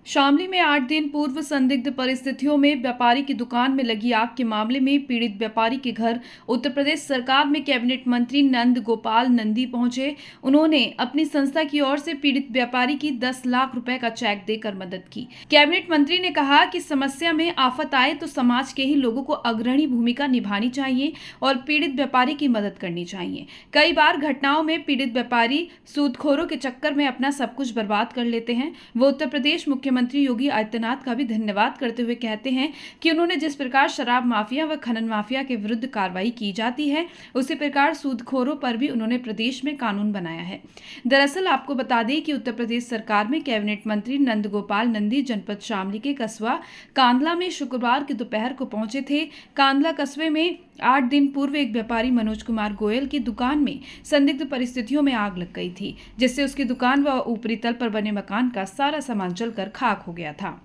शामली में 8 दिन पूर्व संदिग्ध परिस्थितियों में व्यापारी की दुकान में लगी आग के मामले में पीड़ित व्यापारी के घर उत्तर प्रदेश सरकार में कैबिनेट मंत्री नंद गोपाल नंदी पहुंचे। उन्होंने अपनी संस्था की ओर से पीड़ित व्यापारी की 10 लाख रुपए का चेक देकर मदद की। कैबिनेट मंत्री ने कहा कि समस्या में आफत आए तो समाज के ही लोगों को अग्रणी भूमिका निभानी चाहिए और पीड़ित व्यापारी की मदद करनी चाहिए। कई बार घटनाओं में पीड़ित व्यापारी सूदखोरों के चक्कर में अपना सब कुछ बर्बाद कर लेते हैं। वो उत्तर प्रदेश मुख्यमंत्री योगी आदित्यनाथ का भी धन्यवाद करते हुए कहते हैं कि उन्होंने जिस प्रकार शराब माफिया व खनन माफिया के विरुद्ध कार्रवाई की जाती है, उसी प्रकार सूदखोरों पर भी उन्होंने प्रदेश में कानून बनाया है। दरअसल आपको बता दें कि उत्तर प्रदेश सरकार में कैबिनेट मंत्री नंद गोपाल नंदी जनपद शामली के कस्बा कांदला में शुक्रवार की दोपहर को पहुंचे थे। कांदला कस्बे में 8 दिन पूर्व एक व्यापारी मनोज कुमार गोयल की दुकान में संदिग्ध परिस्थितियों में आग लग गई थी, जिससे उसकी दुकान व ऊपरी तल पर बने मकान का सारा सामान जलकर खाक हो गया था।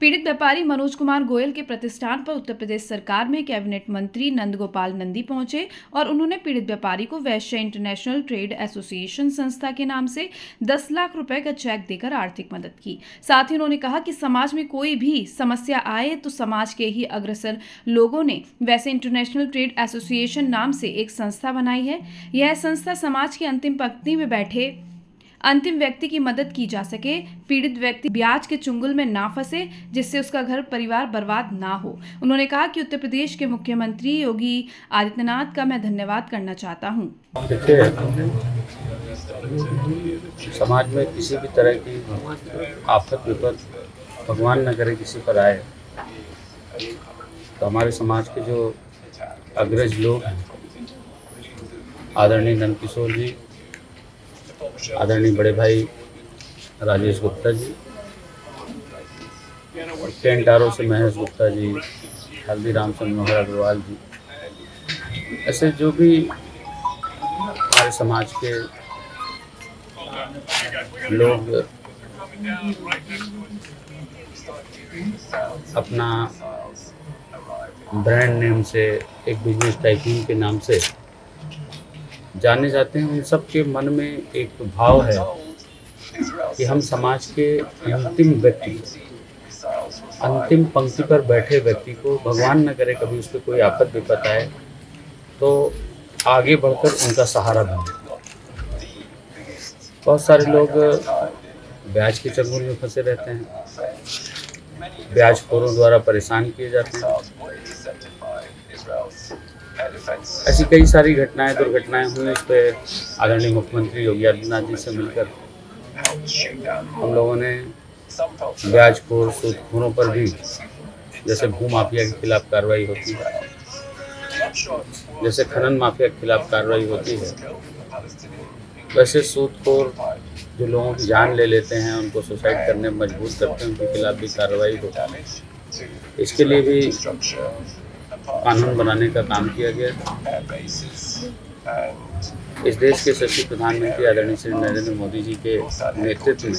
पीड़ित व्यापारी मनोज कुमार गोयल के प्रतिष्ठान पर उत्तर प्रदेश सरकार में कैबिनेट मंत्री नंद गोपाल नंदी पहुंचे और उन्होंने पीड़ित व्यापारी को वैश्य इंटरनेशनल ट्रेड एसोसिएशन संस्था के नाम से 10 लाख रुपए का चेक देकर आर्थिक मदद की। साथ ही उन्होंने कहा कि समाज में कोई भी समस्या आए तो समाज के ही अग्रसर लोगों ने वैश्य इंटरनेशनल ट्रेड एसोसिएशन नाम से एक संस्था बनाई है। यह संस्था समाज की अंतिम पंक्ति में बैठे अंतिम व्यक्ति की मदद की जा सके, पीड़ित व्यक्ति ब्याज के चुंगल में ना फंसे, जिससे उसका घर परिवार बर्बाद ना हो। उन्होंने कहा कि उत्तर प्रदेश के मुख्यमंत्री योगी आदित्यनाथ का मैं धन्यवाद करना चाहता हूं। देखिए, समाज में किसी भी तरह की आफत विपद भगवान न करे किसी पर आए तो हमारे समाज के जो अग्रज लोग हैं, आदरणीय नंदकिशोर जी, आदरणीय बड़े भाई राजेश गुप्ता जी, टेंट आरओ से महेश गुप्ता जी, हल्दीराम से मनोहर अग्रवाल जी, ऐसे जो भी हमारे समाज के लोग अपना ब्रांड नेम से एक बिजनेस टाइकून के नाम से जाने जाते हैं, उन सब के मन में एक भाव है कि हम समाज के अंतिम व्यक्ति, अंतिम पंक्ति पर बैठे व्यक्ति को भगवान न करे कभी उस पर कोई आफत विपत आए तो आगे बढ़कर उनका सहारा बने। बहुत सारे लोग ब्याज के चंगुल में फंसे रहते हैं, ब्याजखोरों द्वारा परेशान किए जाते हैं। ऐसी कई सारी घटनाएं, दुर्घटनाएं हुई। इस पर आदरणीय मुख्यमंत्री योगी आदित्यनाथ जी से मिलकर हम लोगों ने ब्याजखोर सूदखोरों पर भी, जैसे भू माफिया के खिलाफ कार्रवाई होती है, जैसे खनन माफिया के खिलाफ कार्रवाई होती है, वैसे सूदखोर जो लोगों की जान ले लेते हैं, उनको सुसाइड करने में मजबूर करते हैं, उनके खिलाफ भी कार्रवाई होती है। इसके लिए भी कानून बनाने का काम किया गया। इस देश के सच्चे प्रधानमंत्री आदरणीय श्री नरेंद्र मोदी जी के नेतृत्व में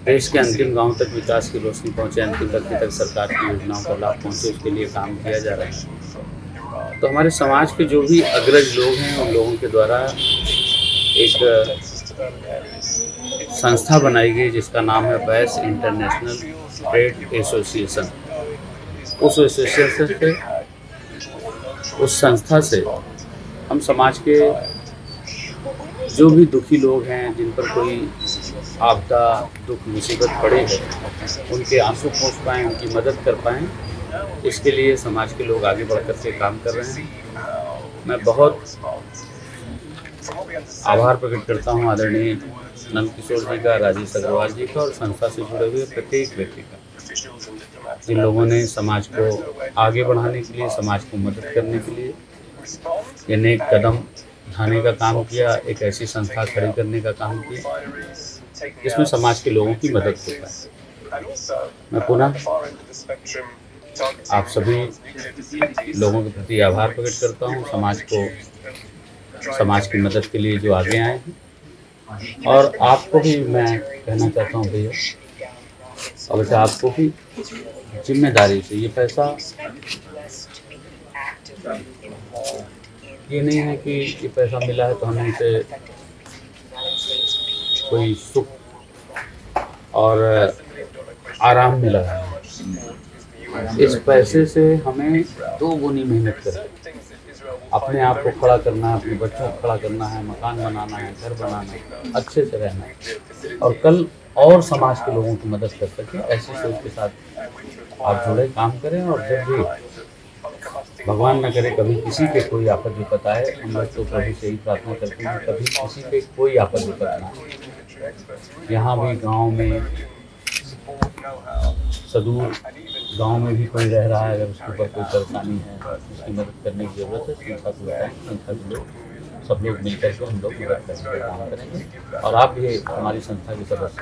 देश के अंतिम गांव तक विकास की रोशनी पहुंचे, अंतिम व्यक्ति तक सरकार की योजनाओं का लाभ पहुंचे, उसके लिए काम किया जा रहा है। तो हमारे समाज के जो भी अग्रज लोग हैं, उन लोगों के द्वारा एक संस्था बनाई गई जिसका नाम है वैश्य इंटरनेशनल ट्रेड एसोसिएशन। उस एसोसिएशन से, उस संस्था से हम समाज के जो भी दुखी लोग हैं, जिन पर कोई आपदा, दुख, मुसीबत पड़े है, उनके आंसू पहुँच पाएँ, उनकी मदद कर पाएँ, इसके लिए समाज के लोग आगे बढ़ कर के काम कर रहे हैं। मैं बहुत आभार प्रकट करता हूं आदरणीय नंदकिशोर जी का, राजेश अग्रवाल जी का और संस्था से जुड़े हुए प्रत्येक व्यक्ति का, जिन लोगों ने समाज को आगे बढ़ाने के लिए, समाज को मदद करने के लिए ये नेक कदम उठाने का काम किया, एक ऐसी संस्था खड़ी करने का काम किया जिसमें समाज के लोगों की मदद हो पाए। मैं पुनः आप सभी लोगों के प्रति आभार प्रकट करता हूं, समाज की मदद के लिए जो आगे आए हैं। और आपको भी मैं कहना चाहता हूं भैया, और बेटा आपको भी जिम्मेदारी से, ये पैसा ये नहीं है कि ये पैसा मिला है तो हमें इसे कोई सुख और आराम में लगाएं। इस पैसे से हमें 2 गुनी मेहनत करके अपने आप को खड़ा करना है, अपने बच्चों को खड़ा करना है, मकान बनाना है, घर बनाना है, अच्छे से रहना है और कल और समाज के लोगों की मदद कर सके। ऐसी सोच के साथ आप जुड़े, काम करें। और जब भी भगवान न करे कभी किसी पे कोई आफत विपत आए, हम लोग तो प्रभु से ही प्रार्थना करते हैं कभी किसी पे कोई आफत विपत ना आए। यहाँ भी गांव में सदूर गांव में भी कोई रह रहा है, अगर उसके ऊपर कोई परेशानी है, उसकी मदद करने की ज़रूरत है, संस्था को बताएं, संस्था के लोग सब लोग मिलकर के हम लोग मदद करने का काम करेंगे। और आप भी हमारी संस्था के सदस्य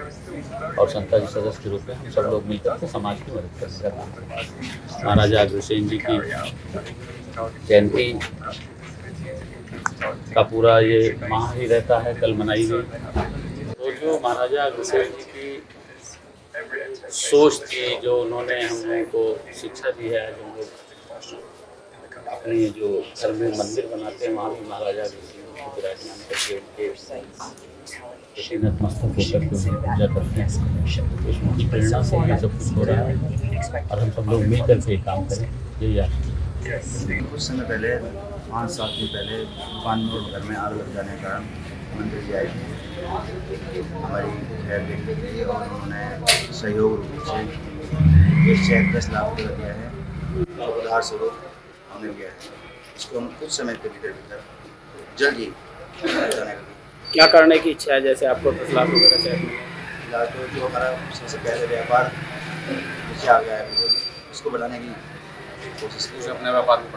और संस्था के सदस्य के रूप में हम सब लोग मिलकर के समाज की मदद करने का काम करेंगे। महाराजा अग्रसेन जी की जयंती का पूरा ये माह ही रहता है, कल मनाई गई। तो जो महाराजा अग्रसेन जी की सोच थी, जो उन्होंने हम लोगों को शिक्षा दी है, जो हम लोग अपने जो घर में मंदिर बनाते हैं वहाँ भी महाराजा को विराजमान करके उनके नतमस्तक होकर के उनकी पूजा करते हैं। तो उसकी प्रेरणा से ये सब कुछ हो रहा है और हम सब लोग मिल कर के काम करें, यही आशा। कुछ समय पहले 5-7 दिन पहले पानपुर घर में आग लग जाने का मंत्री जी आए थे, हमारी खैर देखी थी और उन्होंने सहयोग रूप से एक चेक 10 लाख रुपये दिया है, जो उधार स्वरूप हमने दिया है। इसको हम कुछ समय के भीतर जल्द ही जाने का। क्या करने की इच्छा है? जैसे आपको 10 लाख रुपये का चेक फिलहाल तो जो हमारा सबसे पहले व्यापार नीचे आ गया है, उसको बढ़ाने की कोशिश की, अपने व्यापार में